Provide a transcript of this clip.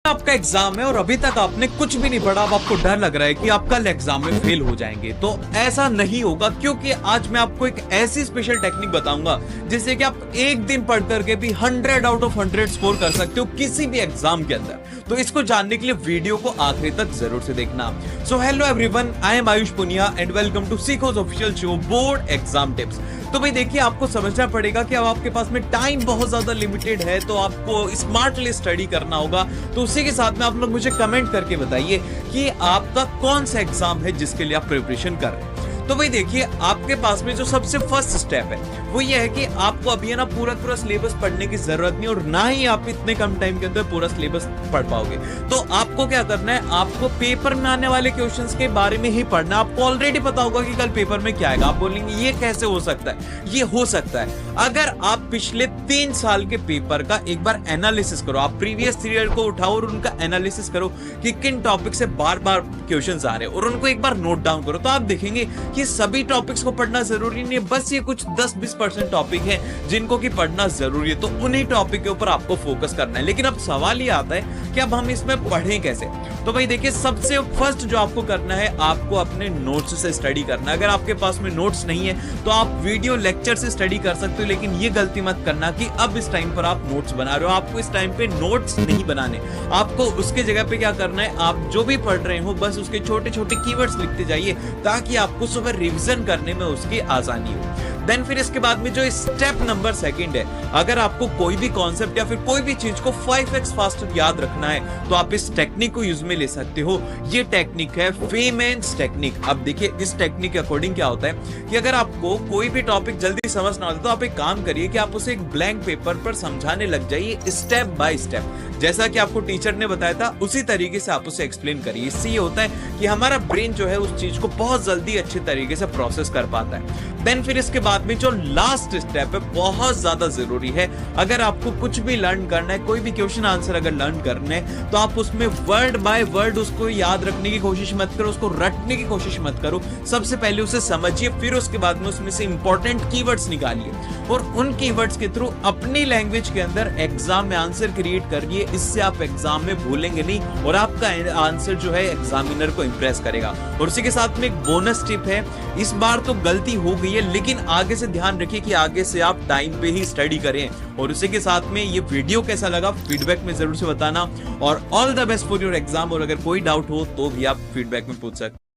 आपका एग्जाम है और अभी तक आपने कुछ भी नहीं पढ़ा, अब आपको डर लग रहा है कि आप कल एग्जाम में फेल हो जाएंगे, तो ऐसा नहीं होगा, क्योंकि आज मैं आपको एक ऐसी स्पेशल टेक्निक बताऊंगा जिससे कि आप एक दिन पढ़ करके भी 100 आउट ऑफ 100 स्कोर कर सकते हो किसी भी एग्जाम के अंदर। तो इसको जानने के लिए वीडियो को आखिरी तक जरूर से देखना। So hello everyone, I am Ayush Punia and welcome to Seekho's official show board exam tips. तो भाई देखिए, आपको समझना पड़ेगा कि अब आपके पास में टाइम बहुत ज्यादा लिमिटेड है, तो आपको स्मार्टली स्टडी करना होगा। तो उसी के साथ में आप लोग मुझे कमेंट करके बताइए कि आपका कौन सा एग्जाम है जिसके लिए आप प्रिपरेशन कर रहे हैं। तो भाई देखिए, आपके पास में जो सबसे फर्स्ट स्टेप है वो ये है कि आपको अभी है ना पूरा सिलेबस पढ़ने की जरूरत नहीं, और ना ही आप इतने कम टाइम के अंदर पूरा सिलेबस पढ़ पाओगे। तो आपको क्या करना है, आपको पेपर में आने वाले क्वेश्चंस के बारे में ही पढ़ना। आपको ऑलरेडी पता होगा कि कल पेपर में क्या आएगा। आप बोलेंगे ये कैसे हो सकता है? ये हो सकता है अगर आप पिछले 3 साल के पेपर का एक बार एनालिसिस करो। आप प्रीवियस ईयर को उठाओ और उनका एनालिसिस करो कि किन टॉपिक से बार बार क्वेश्चंस आ रहे हैं, और उनको एक बार नोट डाउन करो। तो आप देखेंगे कि सभी टॉपिक्स को पढ़ना जरूरी नहीं है, बस ये कुछ 10-20% टॉपिक हैं जिनको कि पढ़ना जरूरी है। तो उन्हीं टॉपिक के ऊपर आपको फोकस करना है। लेकिन अब सवाल ये आता है कि अब हम इसमें पढ़ें कैसे? तो भाई देखिए, सबसे फर्स्ट जो आपको करना है, आपको अपने नोट्स से स्टडी करना है। अगर आपके पास में नोट्स नहीं है तो आप वीडियो लेक्चर से स्टडी कर सकते हो, लेकिन ये गलती मत करना कि अब इस टाइम पर आप नोट्स बना रहे हो। आपको इस टाइम पे नोट्स नहीं बनाने, आपको उसके जगह पे क्या करना है, आप जो भी पढ़ रहे हो बस उसके छोटे छोटे कीवर्ड्स लिखते जाइए, ताकि आपको सुबह रिवीजन करने में उसकी आसानी हो। देन फिर इसके बाद में जो स्टेप नंबर 2 है, अगर आपको कोई भी कॉन्सेप्ट या फिर कोई भी चीज को 5x फास्टर याद रखना है तो आप इस टेक्निक को यूज में ले सकते हो। ये टेक्निक है फेमेंस टेक्निक। अब देखिए, इस टेक्निक के अकॉर्डिंग क्या होता है कि अगर आपको कोई भी टॉपिक जल्दी समझ ना आता तो आप एक काम करिए कि आप उसे एक ब्लैंक पेपर पर समझाने लग जाइए स्टेप बाय स्टेप। जैसा कि आपको टीचर ने बताया था उसी तरीके से आप उसे एक्सप्लेन करिए। इससे ये होता है कि हमारा ब्रेन जो है उस चीज को बहुत जल्दी अच्छे तरीके से प्रोसेस कर पाता है। देन फिर इसके बाद में जो लास्ट स्टेप है बहुत ज्यादा जरूरी है। अगर आपको कुछ भी लर्न करना है, कोई भी क्वेश्चन आंसर अगर लर्न करना है, तो आप उसमें वर्ड बाय वर्ड उसको याद रखने की कोशिश मत करो, उसको रटने की कोशिश मत करो। सबसे पहले उसे समझिए, फिर उसके बाद में उसमें से इंपॉर्टेंट कीवर्ड्स निकालिए और उन कीवर्ड्स के थ्रू अपनी लैंग्वेज के अंदर एग्जाम में आंसर क्रिएट करिए। इससे आप एग्जाम में भूलेंगे नहीं और आपका आंसर जो है एग्जामिनर को इंप्रेस करेगा। और उसी के साथ में एक बोनस टिप है, इस बार तो गलती हो गई है, लेकिन आगे से ध्यान रखिए कि आगे से आप टाइम पे ही स्टडी करें। और उसी के साथ में ये वीडियो कैसा लगा फीडबैक में जरूर से बताना, और all the best for your exam. और अगर कोई डाउट हो तो भी आप फीडबैक में पूछ सकते हैं।